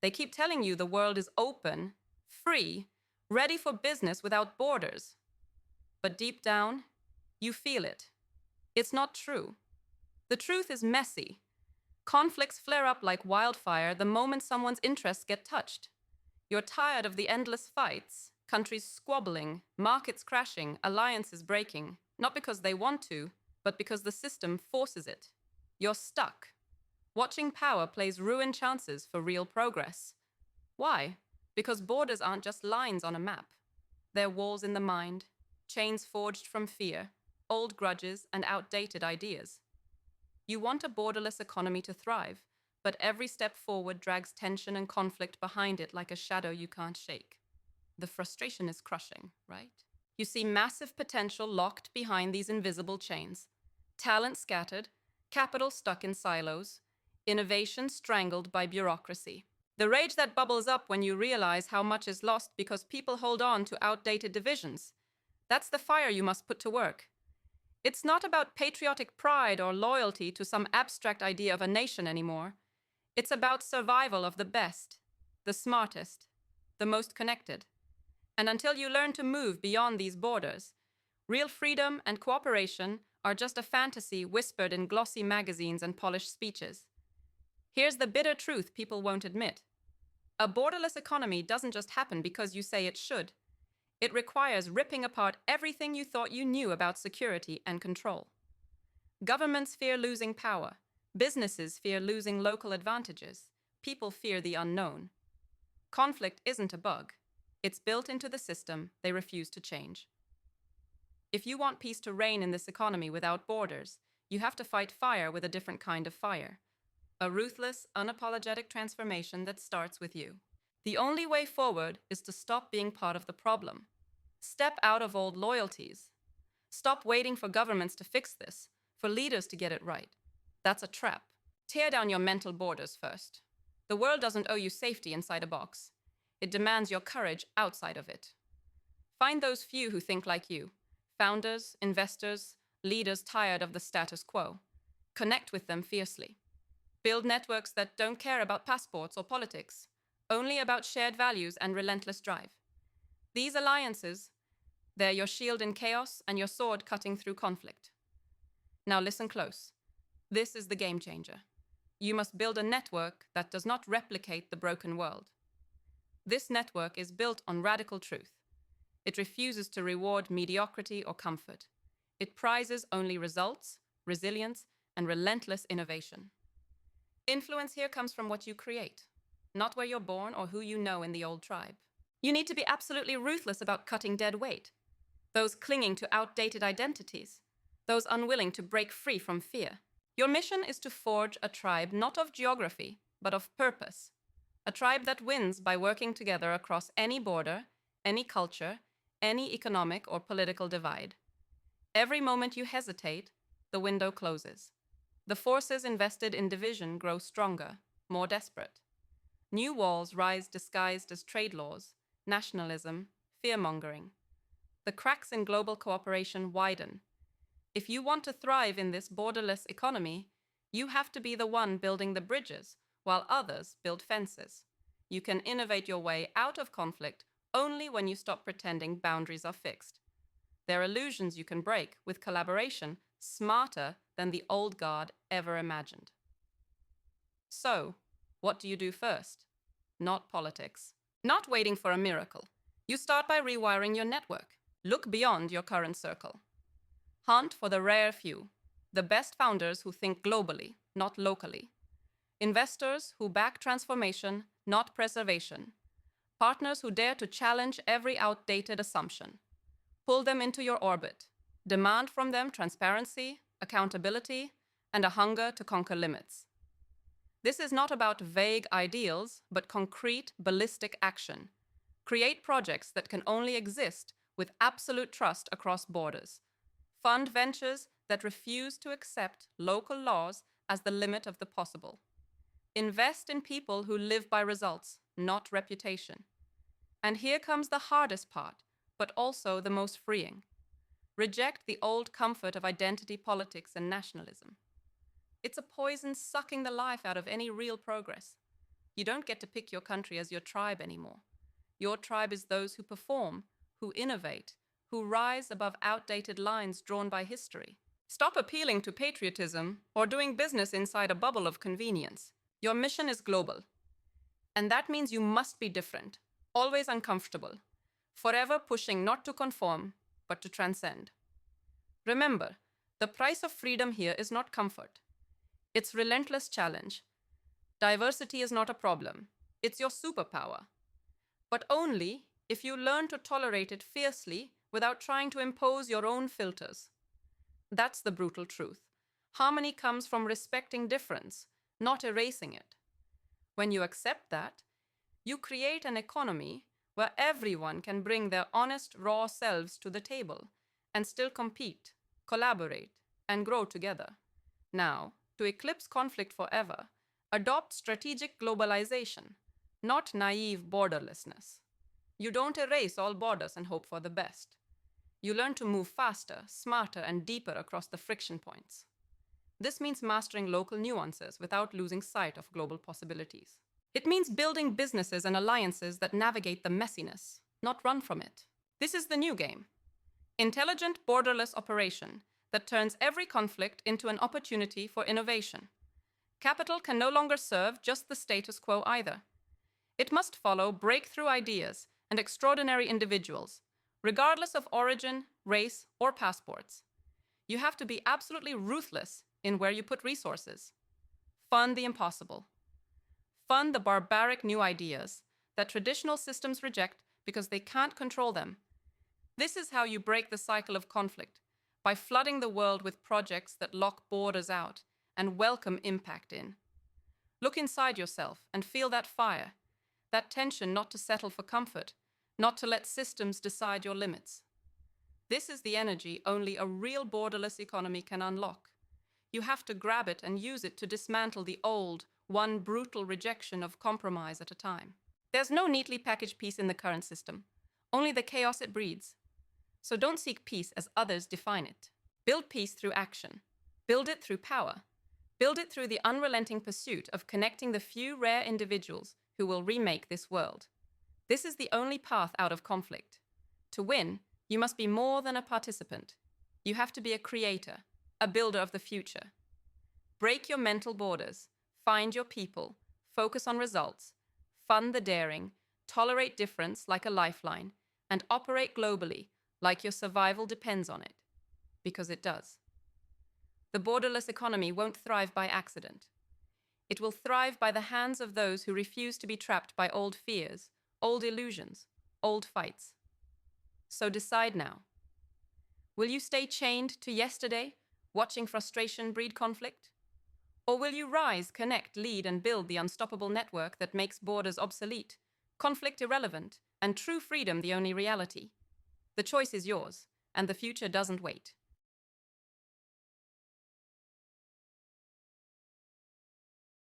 They keep telling you the world is open, free, ready for business without borders. But deep down, you feel it. It's not true. The truth is messy. Conflicts flare up like wildfire the moment someone's interests get touched. You're tired of the endless fights, countries squabbling, markets crashing, alliances breaking, not because they want to, but because the system forces it. You're stuck. Watching power plays ruined chances for real progress. Why? Because borders aren't just lines on a map. They're walls in the mind, chains forged from fear, old grudges, and outdated ideas. You want a borderless economy to thrive, but every step forward drags tension and conflict behind it like a shadow you can't shake. The frustration is crushing, right? You see massive potential locked behind these invisible chains. Talent scattered, capital stuck in silos, innovation strangled by bureaucracy. The rage that bubbles up when you realize how much is lost because people hold on to outdated divisions. That's the fire you must put to work. It's not about patriotic pride or loyalty to some abstract idea of a nation anymore. It's about survival of the best, the smartest, the most connected. And until you learn to move beyond these borders, real freedom and cooperation are just a fantasy whispered in glossy magazines and polished speeches. Here's the bitter truth people won't admit. A borderless economy doesn't just happen because you say it should. It requires ripping apart everything you thought you knew about security and control. Governments fear losing power. Businesses fear losing local advantages. People fear the unknown. Conflict isn't a bug. It's built into the system they refuse to change. If you want peace to reign in this economy without borders, you have to fight fire with a different kind of fire. A ruthless, unapologetic transformation that starts with you. The only way forward is to stop being part of the problem. Step out of old loyalties. Stop waiting for governments to fix this, for leaders to get it right. That's a trap. Tear down your mental borders first. The world doesn't owe you safety inside a box. It demands your courage outside of it. Find those few who think like you. Founders, investors, leaders tired of the status quo. Connect with them fiercely. Build networks that don't care about passports or politics, only about shared values and relentless drive. These alliances, they're your shield in chaos and your sword cutting through conflict. Now listen close. This is the game changer. You must build a network that does not replicate the broken world. This network is built on radical truth. It refuses to reward mediocrity or comfort. It prizes only results, resilience, and relentless innovation. Influence here comes from what you create, not where you're born or who you know in the old tribe. You need to be absolutely ruthless about cutting dead weight. Those clinging to outdated identities. Those unwilling to break free from fear. Your mission is to forge a tribe not of geography, but of purpose. A tribe that wins by working together across any border, any culture, any economic or political divide. Every moment you hesitate, the window closes. The forces invested in division grow stronger, more desperate. New walls rise disguised as trade laws, nationalism, fear-mongering. The cracks in global cooperation widen. If you want to thrive in this borderless economy, you have to be the one building the bridges, while others build fences. You can innovate your way out of conflict only when you stop pretending boundaries are fixed. They're illusions you can break with collaboration smarter than the old guard ever imagined. So, what do you do first? Not politics. Not waiting for a miracle. You start by rewiring your network. Look beyond your current circle. Hunt for the rare few, the best founders who think globally, not locally. Investors who back transformation, not preservation. Partners who dare to challenge every outdated assumption. Pull them into your orbit. Demand from them transparency, accountability, and a hunger to conquer limits. This is not about vague ideals, but concrete, ballistic action. Create projects that can only exist with absolute trust across borders. Fund ventures that refuse to accept local laws as the limit of the possible. Invest in people who live by results, not reputation. And here comes the hardest part, but also the most freeing. Reject the old comfort of identity politics and nationalism. It's a poison sucking the life out of any real progress. You don't get to pick your country as your tribe anymore. Your tribe is those who perform, who innovate, who rise above outdated lines drawn by history. Stop appealing to patriotism or doing business inside a bubble of convenience. Your mission is global. And that means you must be different, always uncomfortable, forever pushing not to conform, but to transcend. Remember, the price of freedom here is not comfort. It's relentless challenge. Diversity is not a problem. It's your superpower. But only if you learn to tolerate it fiercely without trying to impose your own filters. That's the brutal truth. Harmony comes from respecting difference, not erasing it. When you accept that, you create an economy where everyone can bring their honest, raw selves to the table and still compete, collaborate, and grow together. Now, to eclipse conflict forever, adopt strategic globalization, not naive borderlessness. You don't erase all borders and hope for the best. You learn to move faster, smarter, and deeper across the friction points. This means mastering local nuances without losing sight of global possibilities. It means building businesses and alliances that navigate the messiness, not run from it. This is the new game. Intelligent, borderless operation that turns every conflict into an opportunity for innovation. Capital can no longer serve just the status quo either. It must follow breakthrough ideas and extraordinary individuals, regardless of origin, race, or passports. You have to be absolutely ruthless in where you put resources. Fund the impossible. Fund the barbaric new ideas that traditional systems reject because they can't control them. This is how you break the cycle of conflict, by flooding the world with projects that lock borders out and welcome impact in. Look inside yourself and feel that fire, that tension not to settle for comfort, not to let systems decide your limits. This is the energy only a real borderless economy can unlock. You have to grab it and use it to dismantle the old, one brutal rejection of compromise at a time. There's no neatly packaged peace in the current system, only the chaos it breeds. So don't seek peace as others define it. Build peace through action. Build it through power. Build it through the unrelenting pursuit of connecting the few rare individuals who will remake this world. This is the only path out of conflict. To win, you must be more than a participant. You have to be a creator, a builder of the future. Break your mental borders, find your people, focus on results, fund the daring, tolerate difference like a lifeline, and operate globally like your survival depends on it. Because it does. The borderless economy won't thrive by accident. It will thrive by the hands of those who refuse to be trapped by old fears, old illusions, old fights. So decide now. Will you stay chained to yesterday, watching frustration breed conflict? Or will you rise, connect, lead, and build the unstoppable network that makes borders obsolete, conflict irrelevant, and true freedom the only reality? The choice is yours, and the future doesn't wait.